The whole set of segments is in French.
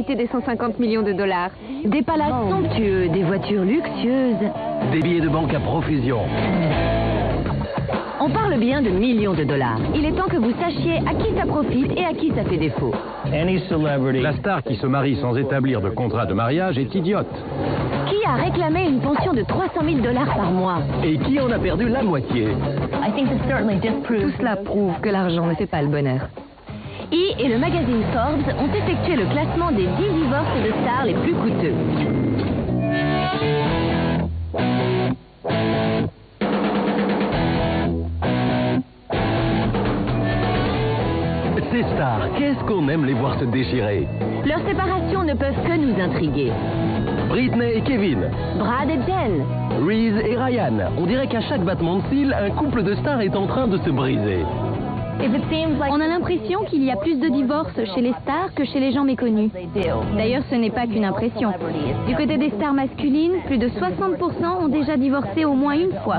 des 150 millions de dollars. Des palaces somptueux, des voitures luxueuses. Des billets de banque à profusion. On parle bien de millions de dollars. Il est temps que vous sachiez à qui ça profite et à qui ça fait défaut. La star qui se marie sans établir de contrat de mariage est idiote. Qui a réclamé une pension de 300 000 dollars par mois? Et qui en a perdu la moitié? Tout cela prouve que l'argent ne fait pas le bonheur. Et le magazine Forbes ont effectué le classement des 10 divorces de stars les plus coûteux. Ces stars, qu'est-ce qu'on aime les voir se déchirer? Leurs séparations ne peuvent que nous intriguer. Britney et Kevin, Brad et Jen, Reese et Ryan. On dirait qu'à chaque battement de cils, un couple de stars est en train de se briser. On a l'impression qu'il y a plus de divorces chez les stars que chez les gens méconnus. D'ailleurs, ce n'est pas qu'une impression. Du côté des stars masculines, plus de 60% ont déjà divorcé au moins une fois.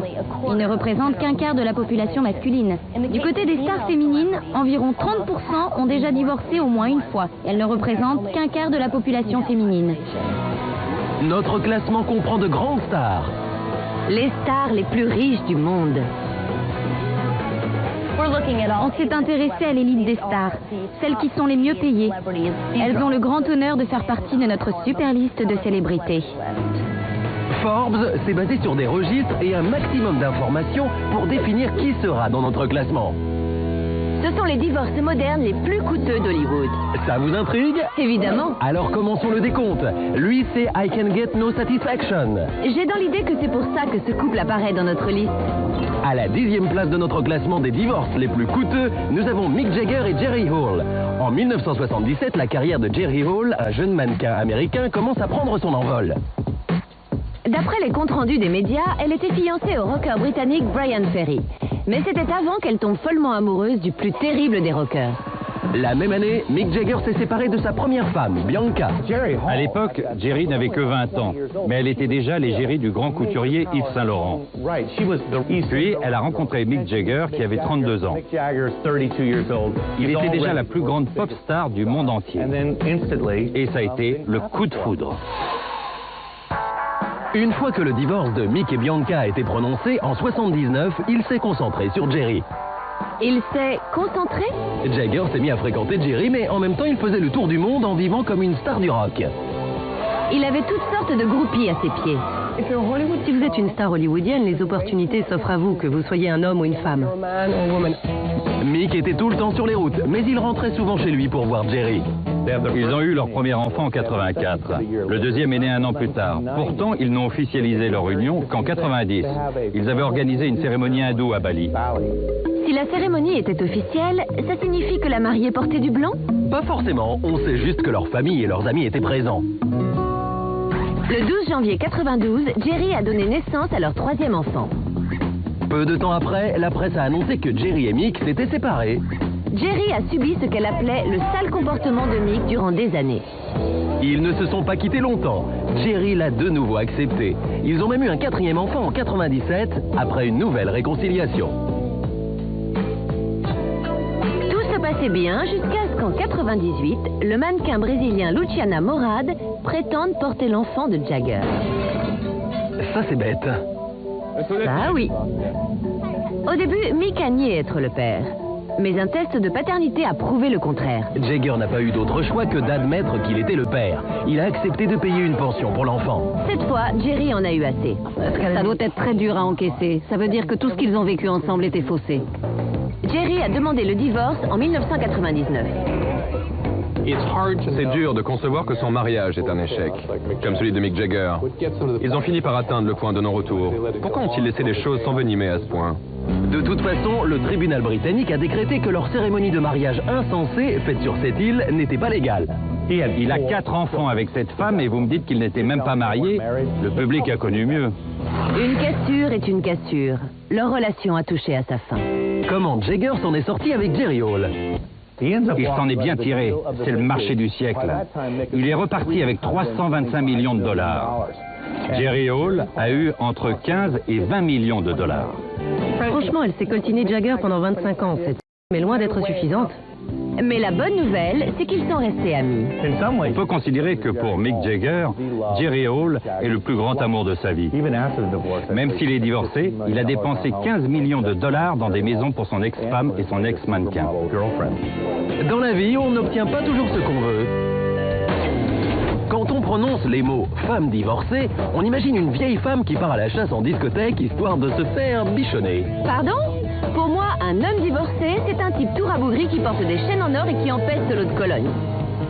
Ils ne représentent qu'un quart de la population masculine. Du côté des stars féminines, environ 30% ont déjà divorcé au moins une fois. Elles ne représentent qu'un quart de la population féminine. Notre classement comprend de grandes stars. les stars les plus riches du monde. On s'est intéressé à l'élite des stars, celles qui sont les mieux payées. Elles ont le grand honneur de faire partie de notre super liste de célébrités. Forbes s'est basé sur des registres et un maximum d'informations pour définir qui sera dans notre classement. Ce sont les divorces modernes les plus coûteux d'Hollywood. Ça vous intrigue? Évidemment. Alors commençons le décompte. Lui, c'est I Can Get No Satisfaction. J'ai dans l'idée que c'est pour ça que ce couple apparaît dans notre liste. À la 10e place de notre classement des divorces les plus coûteux, nous avons Mick Jagger et Jerry Hall. En 1977, la carrière de Jerry Hall, un jeune mannequin américain, commence à prendre son envol. D'après les comptes rendus des médias, elle était fiancée au rocker britannique Brian Ferry. Mais c'était avant qu'elle tombe follement amoureuse du plus terrible des rockers. La même année, Mick Jagger s'est séparé de sa première femme, Bianca. À l'époque, Jerry n'avait que 20 ans, mais elle était déjà l'égérie du grand couturier Yves Saint Laurent. Puis, elle a rencontré Mick Jagger qui avait 32 ans. Il était déjà la plus grande pop star du monde entier. Et ça a été le coup de foudre. Une fois que le divorce de Mick et Bianca a été prononcé, en 79, il s'est concentré sur Jerry. Il s'est concentré? Jagger s'est mis à fréquenter Jerry, mais en même temps, il faisait le tour du monde en vivant comme une star du rock. Il avait toutes sortes de groupies à ses pieds. Si vous êtes une star hollywoodienne, les opportunités s'offrent à vous, que vous soyez un homme ou une femme. Mick était tout le temps sur les routes, mais il rentrait souvent chez lui pour voir Jerry. Ils ont eu leur premier enfant en 84. Le deuxième est né un an plus tard. Pourtant, ils n'ont officialisé leur union qu'en 90. Ils avaient organisé une cérémonie hindoue à Bali. Si la cérémonie était officielle, ça signifie que la mariée portait du blanc? Pas forcément, on sait juste que leur famille et leurs amis étaient présents. Le 12 janvier 92, Jerry a donné naissance à leur troisième enfant. Peu de temps après, la presse a annoncé que Jerry et Mick s'étaient séparés. Jerry a subi ce qu'elle appelait le sale comportement de Mick durant des années. Ils ne se sont pas quittés longtemps. Jerry l'a de nouveau accepté. Ils ont même eu un quatrième enfant en 97, après une nouvelle réconciliation. Tout se passait bien jusqu'à ce qu'en 98, le mannequin brésilien Luciana Morad prétende porter l'enfant de Jagger. Ça, c'est bête. Ah oui. Au début, Mick a nié être le père. Mais un test de paternité a prouvé le contraire. Jagger n'a pas eu d'autre choix que d'admettre qu'il était le père. Il a accepté de payer une pension pour l'enfant. Cette fois, Jerry en a eu assez. Ça doit être très dur à encaisser. Ça veut dire que tout ce qu'ils ont vécu ensemble était faussé. Jerry a demandé le divorce en 1999. C'est dur de concevoir que son mariage est un échec, comme celui de Mick Jagger. Ils ont fini par atteindre le point de non-retour. Pourquoi ont-ils laissé les choses s'envenimer à ce point? De toute façon, le tribunal britannique a décrété que leur cérémonie de mariage insensée, faite sur cette île, n'était pas légale. Et il a 4 enfants avec cette femme et vous me dites qu'il n'était même pas marié. Le public a connu mieux. Une cassure est une cassure. Leur relation a touché à sa fin. Comment Jagger s'en est sorti avec Jerry Hall? Il s'en est bien tiré. C'est le marché du siècle. Il est reparti avec 325 millions de dollars. Jerry Hall a eu entre 15 et 20 millions de dollars. Franchement, elle s'est coltinée Jagger pendant 25 ans. Mais loin d'être suffisante. Mais la bonne nouvelle, c'est qu'ils sont restés amis. On peut considérer que pour Mick Jagger, Jerry Hall est le plus grand amour de sa vie. Même s'il est divorcé, il a dépensé 15 millions de dollars dans des maisons pour son ex-femme et son ex-mannequin. Dans la vie, on n'obtient pas toujours ce qu'on veut. Quand on prononce les mots « femme divorcée », on imagine une vieille femme qui part à la chasse en discothèque histoire de se faire bichonner. Pardon? Pour moi, un homme divorcé, c'est un type tout rabougri qui porte des chaînes en or et qui empeste l'eau de Cologne.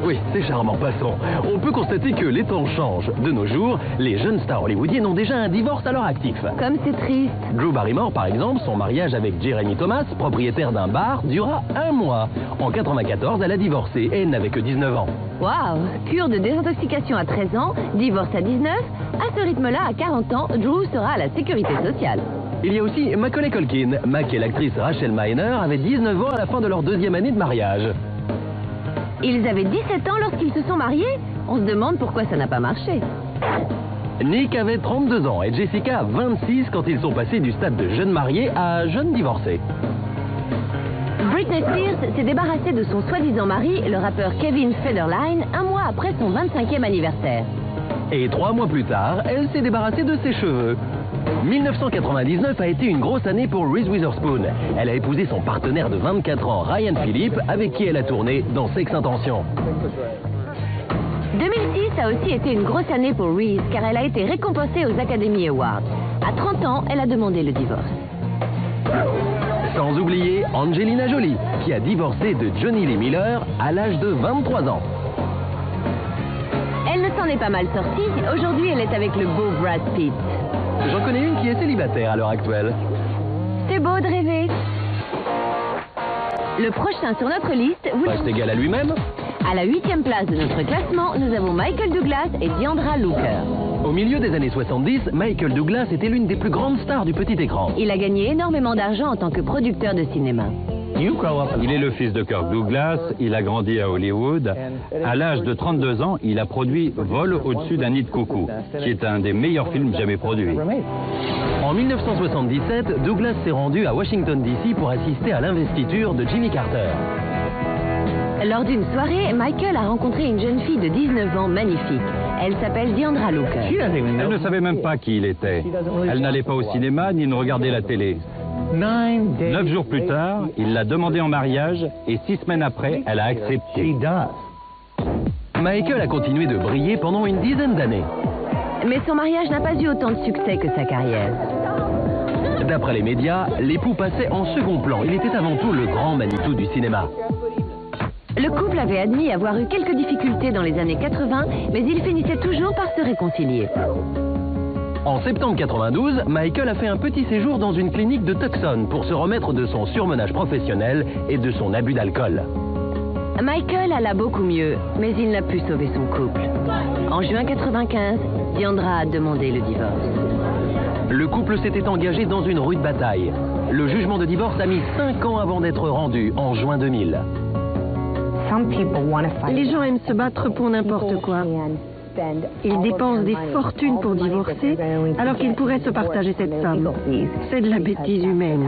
Oui, c'est charmant, passons. On peut constater que les temps changent. De nos jours, les jeunes stars hollywoodiennes ont déjà un divorce à leur actif. Comme c'est triste. Drew Barrymore, par exemple, son mariage avec Jeremy Thomas, propriétaire d'un bar, dura 1 mois. En 94, elle a divorcé et elle n'avait que 19 ans. Waouh! Cure de désintoxication à 13 ans, divorce à 19. À ce rythme-là, à 40 ans, Drew sera à la sécurité sociale. Il y a aussi Macaulay Culkin. Mac et l'actrice Rachel Miner avaient 19 ans à la fin de leur 2e année de mariage. Ils avaient 17 ans lorsqu'ils se sont mariés. On se demande pourquoi ça n'a pas marché. Nick avait 32 ans et Jessica 26 quand ils sont passés du stade de jeune marié à jeune divorcé. Britney Spears s'est débarrassée de son soi-disant mari, le rappeur Kevin Federline, 1 mois après son 25e anniversaire. Et 3 mois plus tard, elle s'est débarrassée de ses cheveux. 1999 a été une grosse année pour Reese Witherspoon. Elle a épousé son partenaire de 24 ans, Ryan Phillippe, avec qui elle a tourné dans Sex Intention. 2006 a aussi été une grosse année pour Reese, car elle a été récompensée aux Academy Awards. À 30 ans, elle a demandé le divorce. Sans oublier Angelina Jolie, qui a divorcé de Johnny Lee Miller à l'âge de 23 ans. Elle ne s'en est pas mal sortie. Aujourd'hui, elle est avec le beau Brad Pitt. J'en connais une qui est célibataire à l'heure actuelle. C'est beau de rêver. Le prochain sur notre liste, vous... Reste égal à lui-même. À la 8e place de notre classement, nous avons Michael Douglas et Diandra Looker. Au milieu des années 70, Michael Douglas était l'une des plus grandes stars du petit écran. Il a gagné énormément d'argent en tant que producteur de cinéma. Il est le fils de Kirk Douglas, il a grandi à Hollywood. À l'âge de 32 ans, il a produit Vol au-dessus d'un nid de coucou, qui est un des meilleurs films jamais produits. En 1977, Douglas s'est rendu à Washington DC pour assister à l'investiture de Jimmy Carter. Lors d'une soirée, Michael a rencontré une jeune fille de 19 ans magnifique. Elle s'appelle Diandra Looker. Elle ne savait même pas qui il était. Elle n'allait pas au cinéma ni ne regardait la télé. 9 jours plus tard, il l'a demandé en mariage et 6 semaines après, elle a accepté. Michael a continué de briller pendant une dizaine d'années. Mais son mariage n'a pas eu autant de succès que sa carrière. D'après les médias, l'époux passait en second plan. Il était avant tout le grand Manitou du cinéma. Le couple avait admis avoir eu quelques difficultés dans les années 80, mais il finissait toujours par se réconcilier. En septembre 92, Michael a fait un petit séjour dans une clinique de Tucson pour se remettre de son surmenage professionnel et de son abus d'alcool. Michael alla beaucoup mieux, mais il n'a pu sauver son couple. En juin 95, Diandra a demandé le divorce. Le couple s'était engagé dans une rude bataille. Le jugement de divorce a mis 5 ans avant d'être rendu, en juin 2000. Les gens aiment se battre pour n'importe quoi. Ils dépensent des fortunes pour divorcer, alors qu'ils pourraient se partager cette somme. C'est de la bêtise humaine.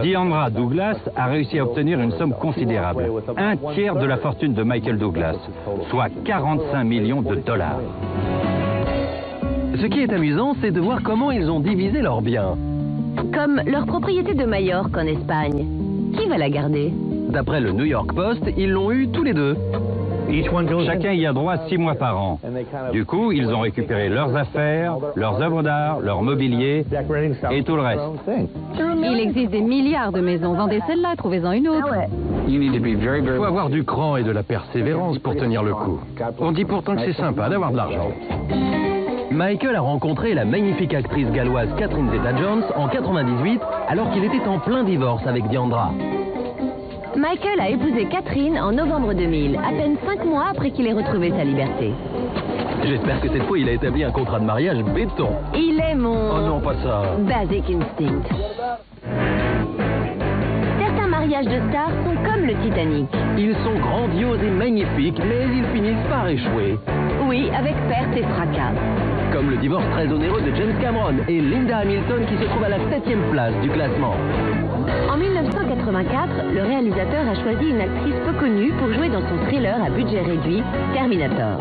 Diandra Douglas a réussi à obtenir une somme considérable, 1/3 de la fortune de Michael Douglas, soit 45 millions de dollars. Ce qui est amusant, c'est de voir comment ils ont divisé leurs biens. Comme leur propriété de Majorque en Espagne. Qui va la garder? D'après le New York Post, ils l'ont eu tous les deux. Chacun y a droit 6 mois par an. Du coup, ils ont récupéré leurs affaires, leurs œuvres d'art, leur mobilier et tout le reste. Il existe des milliards de maisons. Vendez celle-là, trouvez-en une autre. Il faut avoir du cran et de la persévérance pour tenir le coup. On dit pourtant que c'est sympa d'avoir de l'argent. Michael a rencontré la magnifique actrice galloise Catherine Zeta-Jones en 98, alors qu'il était en plein divorce avec Diandra. Michael a épousé Catherine en novembre 2000, à peine 5 mois après qu'il ait retrouvé sa liberté. J'espère que cette fois, il a établi un contrat de mariage béton. Il est mon... Oh non, pas ça. Basic Instinct. Certains mariages de stars sont comme le Titanic. Ils sont grandioses et magnifiques, mais ils finissent par échouer. Oui, avec perte et fracas. Comme le divorce très onéreux de James Cameron et Linda Hamilton qui se trouve à la 7e place du classement. En 1990, 1984, le réalisateur a choisi une actrice peu connue pour jouer dans son thriller à budget réduit, Terminator.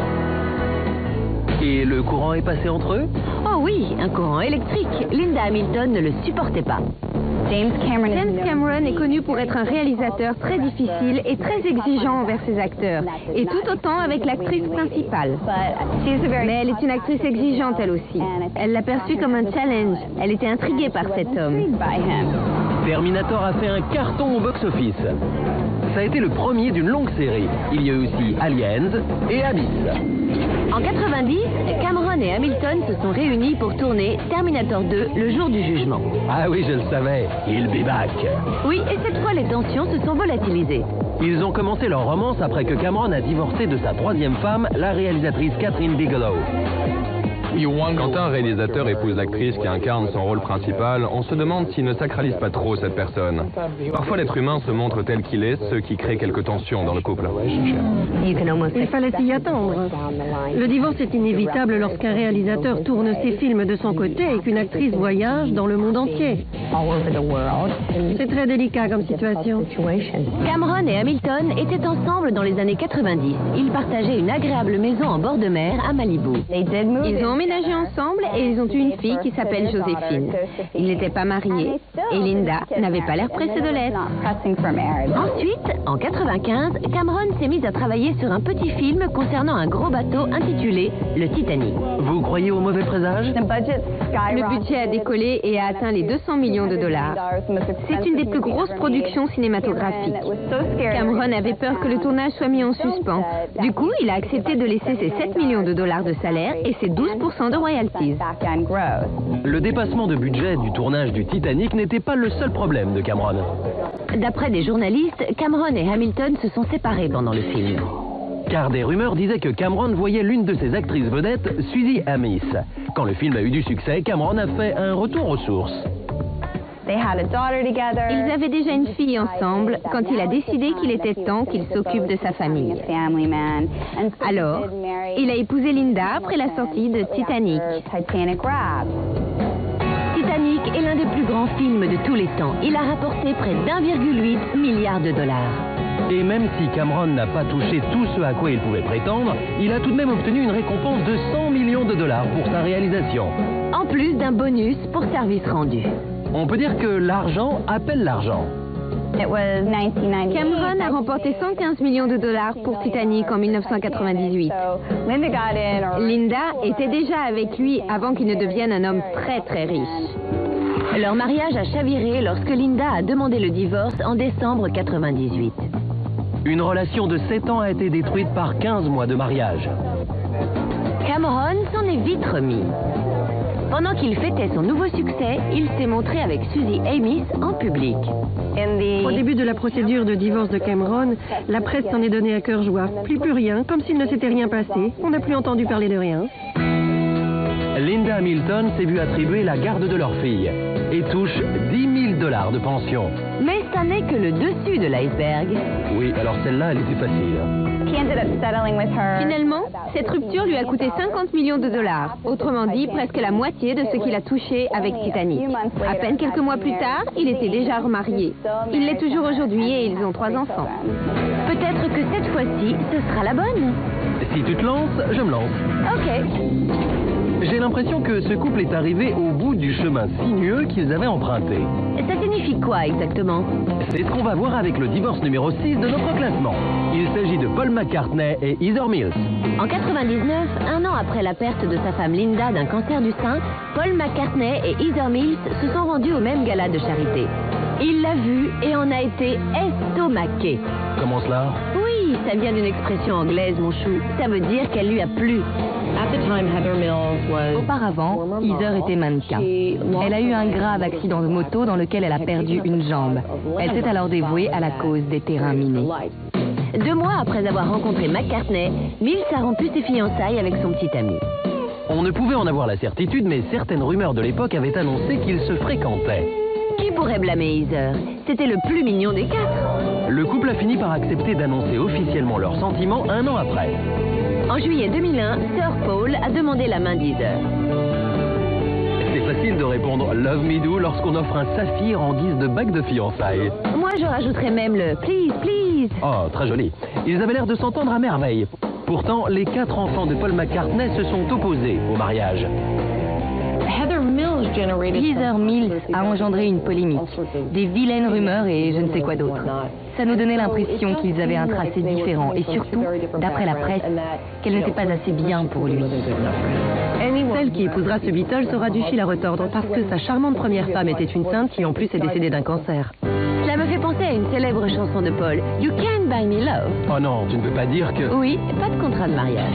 Et le courant est passé entre eux? Oh oui, un courant électrique. Linda Hamilton ne le supportait pas. James Cameron est connu pour être un réalisateur très difficile et très exigeant envers ses acteurs, et tout autant avec l'actrice principale. Mais elle est une actrice exigeante elle aussi. Elle l'a perçu comme un challenge. Elle était intriguée par cet homme. Terminator a fait un carton au box-office. Ça a été le premier d'une longue série. Il y a eu aussi Aliens et Abyss. En 90, Cameron et Hamilton se sont réunis pour tourner Terminator 2, le jour du jugement. Ah oui, je le savais. He'll be back. Oui, et cette fois, les tensions se sont volatilisées. Ils ont commencé leur romance après que Cameron a divorcé de sa troisième femme, la réalisatrice Catherine Bigelow. Quand un réalisateur épouse l'actrice qui incarne son rôle principal, on se demande s'il ne sacralise pas trop cette personne. Parfois l'être humain se montre tel qu'il est, ce qui crée quelques tensions dans le couple. Il fallait s'y attendre. Le divorce est inévitable lorsqu'un réalisateur tourne ses films de son côté et qu'une actrice voyage dans le monde entier. C'est très délicat comme situation. Cameron et Hamilton étaient ensemble dans les années 90. Ils partageaient une agréable maison en bord de mer à Malibu. Ils ont emménagé ensemble et ils ont eu une fille qui s'appelle Joséphine. Ils n'étaient pas mariés et Linda n'avait pas l'air pressée de l'être. Ensuite, en 95, Cameron s'est mise à travailler sur un petit film concernant un gros bateau intitulé Le Titanic. Vous croyez au mauvais présage? Le budget a décollé et a atteint les 200 millions de dollars. C'est une des plus grosses productions cinématographiques. Cameron avait peur que le tournage soit mis en suspens. Du coup, il a accepté de laisser ses 7 millions de dollars de salaire et ses 12% de royalties. Le dépassement de budget du tournage du Titanic n'était pas le seul problème de Cameron. D'après des journalistes, Cameron et Hamilton se sont séparés pendant le film. Car des rumeurs disaient que Cameron voyait l'une de ses actrices vedettes, Suzy Amis. Quand le film a eu du succès, Cameron a fait un retour aux sources. Ils avaient déjà une fille ensemble quand il a décidé qu'il était temps qu'il s'occupe de sa famille. Alors, il a épousé Linda après la sortie de Titanic. Titanic est l'un des plus grands films de tous les temps. Il a rapporté près d'1,8 milliard de dollars. Et même si Cameron n'a pas touché tout ce à quoi il pouvait prétendre, il a tout de même obtenu une récompense de 100 millions de dollars pour sa réalisation. En plus d'un bonus pour service rendu. On peut dire que l'argent appelle l'argent. Cameron a remporté 115 millions de dollars pour Titanic en 1998. Linda était déjà avec lui avant qu'il ne devienne un homme très très riche. Leur mariage a chaviré lorsque Linda a demandé le divorce en décembre 98. Une relation de 7 ans a été détruite par 15 mois de mariage. Cameron s'en est vite remis. Pendant qu'il fêtait son nouveau succès, il s'est montré avec Suzy Amis en public. Au début de la procédure de divorce de Cameron, la presse s'en est donnée à cœur joie. Plus rien, comme s'il ne s'était rien passé. On n'a plus entendu parler de rien. Linda Hamilton s'est vue attribuer la garde de leur fille et touche 10 000 dollars de pension. Mais ça n'est que le dessus de l'iceberg. Oui, alors celle-là, elle était facile. Finalement, cette rupture lui a coûté 50 millions de dollars. Autrement dit, presque la moitié de ce qu'il a touché avec Titanic. À peine quelques mois plus tard, il était déjà remarié. Il l'est toujours aujourd'hui et ils ont 3 enfants. Peut-être que cette fois-ci, ce sera la bonne. Si tu te lances, je me lance. Ok. J'ai l'impression que ce couple est arrivé au bout du chemin sinueux qu'ils avaient emprunté. Ça signifie quoi exactement? C'est ce qu'on va voir avec le divorce numéro 6 de notre classement. Il s'agit de Paul McCartney et Heather Mills. En 99, un an après la perte de sa femme Linda d'un cancer du sein, Paul McCartney et Heather Mills se sont rendus au même gala de charité. Il l'a vue et en a été estomaqué. Comment cela? Oui, ça vient d'une expression anglaise, mon chou. Ça veut dire qu'elle lui a plu. Auparavant, Heather était mannequin. Elle a eu un grave accident de moto dans lequel elle a perdu une jambe. Elle s'est alors dévouée à la cause des terrains minés. 2 mois après avoir rencontré McCartney, Mills a rompu ses fiançailles avec son petit ami. On ne pouvait en avoir la certitude, mais certaines rumeurs de l'époque avaient annoncé qu'ils se fréquentaient. Qui pourrait blâmer Heather? C'était le plus mignon des 4. Le couple a fini par accepter d'annoncer officiellement leurs sentiments 1 an après. En juillet 2001, Sir Paul a demandé la main d'Heather. C'est facile de répondre Love Me Do lorsqu'on offre un saphir en guise de bague de fiançailles. Moi, je rajouterais même le Please, please. Oh, très joli. Ils avaient l'air de s'entendre à merveille. Pourtant, les 4 enfants de Paul McCartney se sont opposés au mariage. Heather Mills a engendré une polémique, des vilaines rumeurs et je ne sais quoi d'autre. Ça nous donnait l'impression qu'ils avaient un tracé différent et surtout, d'après la presse, qu'elle n'était pas assez bien pour lui. Celle qui épousera ce Beatle aura du fil à retordre parce que sa charmante première femme était une sainte qui en plus est décédée d'un cancer. Cela me fait penser à une célèbre chanson de Paul, You Can't Buy Me Love. Oh non, tu ne peux pas dire que... Oui, pas de contrat de mariage.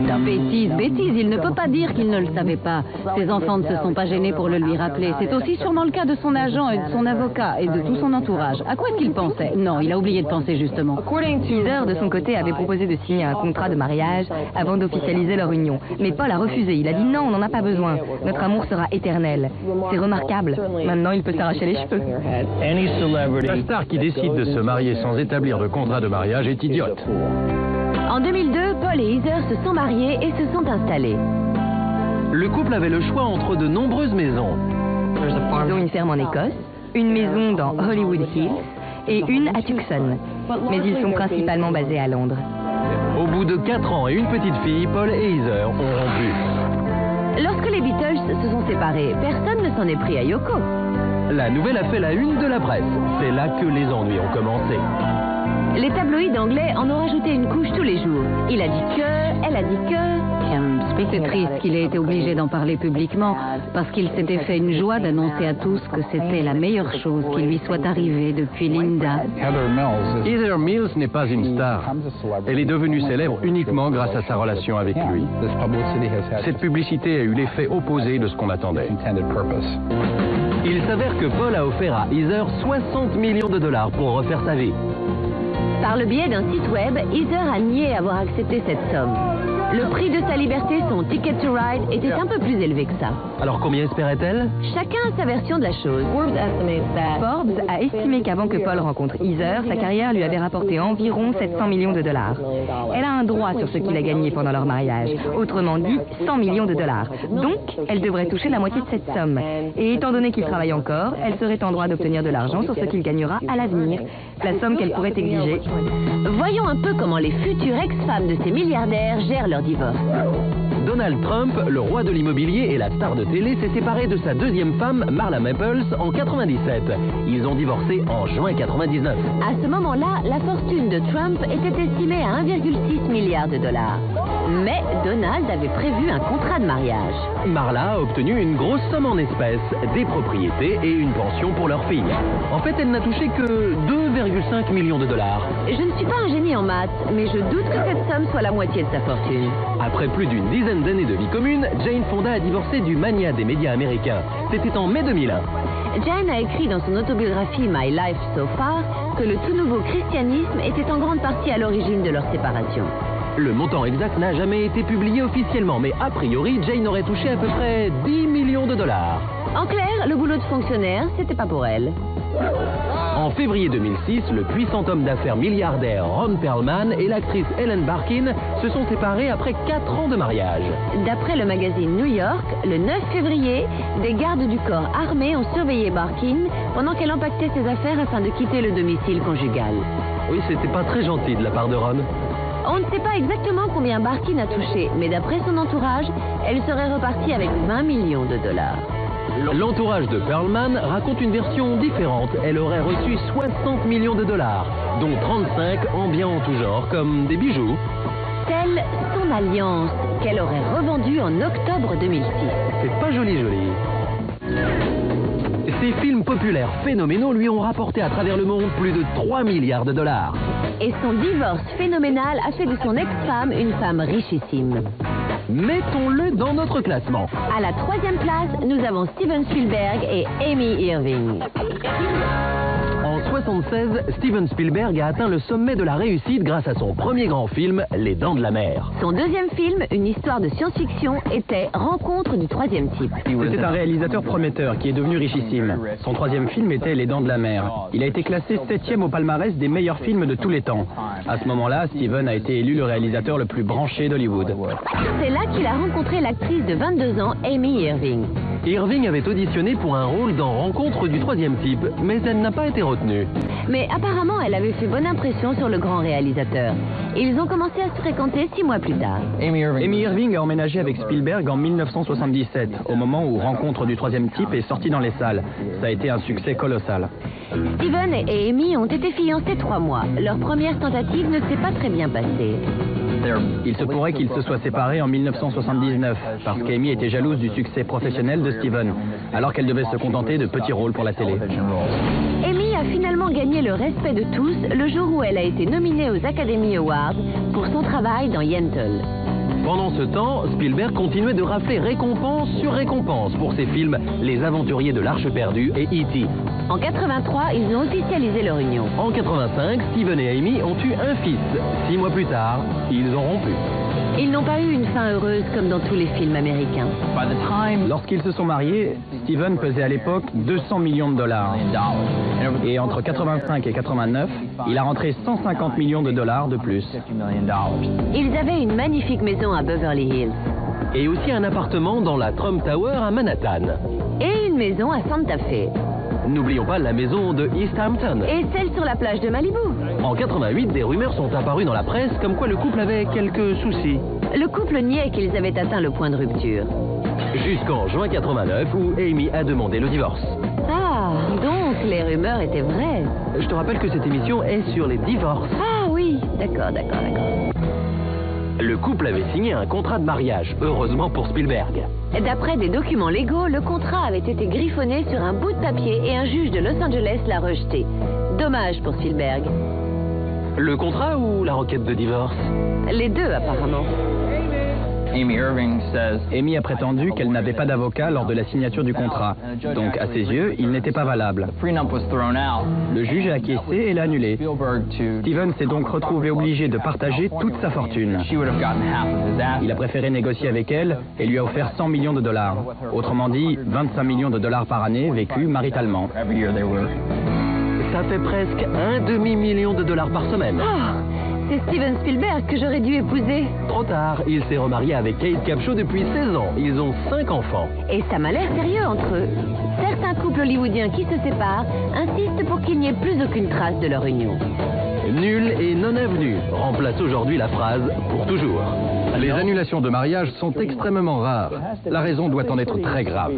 Non, bêtise, il ne peut pas dire qu'il ne le savait pas. Ses enfants ne se sont pas gênés pour le lui rappeler. C'est aussi sûrement le cas de son agent et de son avocat et de tout son entourage. À quoi est-ce qu'il pensait? Non, il a oublié de penser justement. Heather, de son côté, avait proposé de signer un contrat de mariage avant d'officialiser leur union. Mais Paul a refusé. Il a dit non, on n'en a pas besoin. Notre amour sera éternel. C'est remarquable. Maintenant, il peut s'arracher les cheveux. La star qui décide de se marier sans établir de contrat de mariage est idiote. En 2002, Paul et Heather se sont mariés et se sont installés. Le couple avait le choix entre de nombreuses maisons. Ils ont une ferme en Écosse, une maison dans Hollywood Hills et une à Tucson. Mais ils sont principalement basés à Londres. Au bout de 4 ans et une petite fille, Paul et Heather ont rompu. Lorsque les Beatles se sont séparés, personne ne s'en est pris à Yoko. La nouvelle a fait la une de la presse. C'est là que les ennuis ont commencé. Les tabloïds anglais en ont rajouté une couche tous les jours. Il a dit que, elle a dit que... C'est triste qu'il ait été obligé d'en parler publiquement parce qu'il s'était fait une joie d'annoncer à tous que c'était la meilleure chose qui lui soit arrivée depuis Linda. Heather Mills n'est pas une star. Elle est devenue célèbre uniquement grâce à sa relation avec lui. Cette publicité a eu l'effet opposé de ce qu'on attendait. Il s'avère que Paul a offert à Heather 60 millions de dollars pour refaire sa vie. Par le biais d'un site web, Heather a nié avoir accepté cette somme. Le prix de sa liberté, son Ticket to Ride, était un peu plus élevé que ça. Alors combien espérait-elle? Chacun a sa version de la chose. Forbes a estimé qu'avant que Paul rencontre Heather, sa carrière lui avait rapporté environ 700 millions de dollars. Elle a un droit sur ce qu'il a gagné pendant leur mariage, autrement dit 100 millions de dollars. Donc, elle devrait toucher la moitié de cette somme. Et étant donné qu'il travaille encore, elle serait en droit d'obtenir de l'argent sur ce qu'il gagnera à l'avenir, la somme qu'elle pourrait exiger. Voyons un peu comment les futures ex-femmes de ces milliardaires gèrent leur divorce. Donald Trump, le roi de l'immobilier et la star de télé, s'est séparé de sa deuxième femme, Marla Maples, en 97. Ils ont divorcé en juin 99. À ce moment-là, la fortune de Trump était estimée à 1,6 milliard de dollars. Mais Donald avait prévu un contrat de mariage. Marla a obtenu une grosse somme en espèces, des propriétés et une pension pour leur fille. En fait, elle n'a touché que 2,5 millions de dollars. Je ne suis pas un génie en maths, mais je doute que cette somme soit la moitié de sa fortune. Après plus d'une dizaine d'années de vie commune, Jane Fonda a divorcé du magnat des médias américains. C'était en mai 2001. Jane a écrit dans son autobiographie My Life So Far que le tout nouveau christianisme était en grande partie à l'origine de leur séparation. Le montant exact n'a jamais été publié officiellement, mais a priori, Jane aurait touché à peu près 10 millions de dollars. En clair, le boulot de fonctionnaire, c'était pas pour elle. En février 2006, le puissant homme d'affaires milliardaire Ron Perlman et l'actrice Ellen Barkin se sont séparés après 4 ans de mariage. D'après le magazine New York, le 9 février, des gardes du corps armés ont surveillé Barkin pendant qu'elle empaquetait ses affaires afin de quitter le domicile conjugal. Oui, c'était pas très gentil de la part de Ron. On ne sait pas exactement combien Barkin a touché, mais d'après son entourage, elle serait repartie avec 20 millions de dollars. L'entourage de Perlman raconte une version différente. Elle aurait reçu 60 millions de dollars, dont 35 en biens en tout genre, comme des bijoux. Telle son alliance, qu'elle aurait revendue en octobre 2006. C'est pas joli. Ces films populaires phénoménaux lui ont rapporté à travers le monde plus de 3 milliards de dollars. Et son divorce phénoménal a fait de son ex-femme une femme richissime. Mettons-le dans notre classement. À la 3e place, nous avons Steven Spielberg et Amy Irving. En 1976, Steven Spielberg a atteint le sommet de la réussite grâce à son premier grand film, Les Dents de la Mer. Son deuxième film, une histoire de science-fiction, était Rencontre du troisième type. C'était un réalisateur prometteur qui est devenu richissime. Son troisième film était Les Dents de la Mer. Il a été classé 7e au palmarès des meilleurs films de tous les temps. À ce moment-là, Steven a été élu le réalisateur le plus branché d'Hollywood. C'est là qu'il a rencontré l'actrice de 22 ans, Amy Irving. Irving avait auditionné pour un rôle dans Rencontre du troisième type, mais elle n'a pas été retenue. Mais apparemment, elle avait fait bonne impression sur le grand réalisateur. Ils ont commencé à se fréquenter 6 mois plus tard. Amy Irving a emménagé avec Spielberg en 1977, au moment où Rencontre du troisième type est sorti dans les salles. Ça a été un succès colossal. Steven et Amy ont été fiancés 3 mois. Leur première tentative ne s'est pas très bien passée. Il se pourrait qu'ils se soient séparés en 1979, parce qu'Amy était jalouse du succès professionnel de Steven, alors qu'elle devait se contenter de petits rôles pour la télé. Amy a finalement gagné le respect de tous le jour où elle a été nominée aux Academy Awards pour son travail dans Yentl. Pendant ce temps, Spielberg continuait de rafler récompense sur récompense pour ses films Les Aventuriers de l'Arche perdue et E.T. En 83, ils ont officialisé leur union. En 85, Steven et Amy ont eu un fils. 6 mois plus tard, ils ont rompu. Ils n'ont pas eu une fin heureuse comme dans tous les films américains. Lorsqu'ils se sont mariés, Steven pesait à l'époque 200 millions de dollars. Et entre 85 et 89, il a rentré 150 millions de dollars de plus. Ils avaient une magnifique maison à Beverly Hills. Et aussi un appartement dans la Trump Tower à Manhattan. Et une maison à Santa Fe. N'oublions pas la maison de East Hampton. Et celle sur la plage de Malibu. En 88, des rumeurs sont apparues dans la presse comme quoi le couple avait quelques soucis. Le couple niait qu'ils avaient atteint le point de rupture. Jusqu'en juin 89 où Amy a demandé le divorce. Ah, donc les rumeurs étaient vraies. Je te rappelle que cette émission est sur les divorces. Ah oui, d'accord. Le couple avait signé un contrat de mariage, heureusement pour Spielberg. D'après des documents légaux, le contrat avait été griffonné sur un bout de papier et un juge de Los Angeles l'a rejeté. Dommage pour Spielberg. Le contrat ou la requête de divorce? Les deux, apparemment. Amy a prétendu qu'elle n'avait pas d'avocat lors de la signature du contrat. Donc, à ses yeux, il n'était pas valable. Le juge a acquiescé et l'a annulé. Steven s'est donc retrouvé obligé de partager toute sa fortune. Il a préféré négocier avec elle et lui a offert 100 millions de dollars. Autrement dit, 25 millions de dollars par année vécus maritalement. Ça fait presque un demi-million de dollars par semaine. C'est Steven Spielberg que j'aurais dû épouser. Trop tard, il s'est remarié avec Kate Capshaw depuis 16 ans. Ils ont 5 enfants. Et ça m'a l'air sérieux entre eux. Certains couples hollywoodiens qui se séparent insistent pour qu'il n'y ait plus aucune trace de leur union. Nul et non avenu remplace aujourd'hui la phrase pour toujours. Les annulations de mariage sont extrêmement rares. La raison doit en être très grave.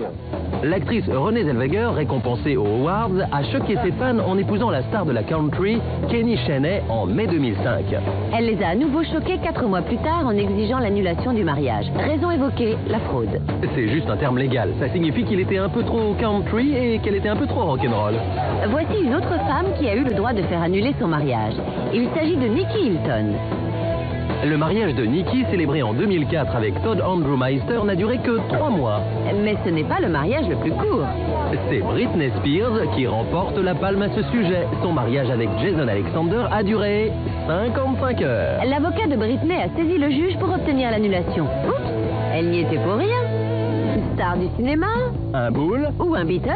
L'actrice Renée Zellweger, récompensée aux Awards, a choqué ses fans en épousant la star de la country, Kenny Chesney, en mai 2005. Elle les a à nouveau choqués 4 mois plus tard en exigeant l'annulation du mariage. Raison évoquée, la fraude. C'est juste un terme légal. Ça signifie qu'il était un peu trop country et qu'elle était un peu trop rock'n'roll. Voici une autre femme qui a eu le droit de faire annuler son mariage. Il s'agit de Nikki Hilton. Le mariage de Nikki, célébré en 2004 avec Todd Andrew Meister, n'a duré que 3 mois. Mais ce n'est pas le mariage le plus court. C'est Britney Spears qui remporte la palme à ce sujet. Son mariage avec Jason Alexander a duré 55 heures. L'avocat de Britney a saisi le juge pour obtenir l'annulation. Oups, elle n'y était pour rien. Une star du cinéma? Un boule? Ou un Beatles?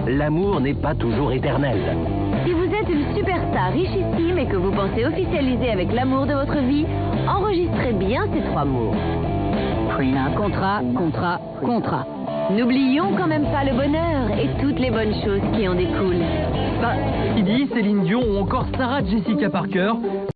L'amour n'est pas toujours éternel. Si vous êtes une superstar richissime et que vous pensez officialiser avec l'amour de votre vie, enregistrez bien ces 3 mots. Contrat, contrat, contrat. N'oublions quand même pas le bonheur et toutes les bonnes choses qui en découlent. Qui dit Céline Dion ou encore Sarah Jessica Parker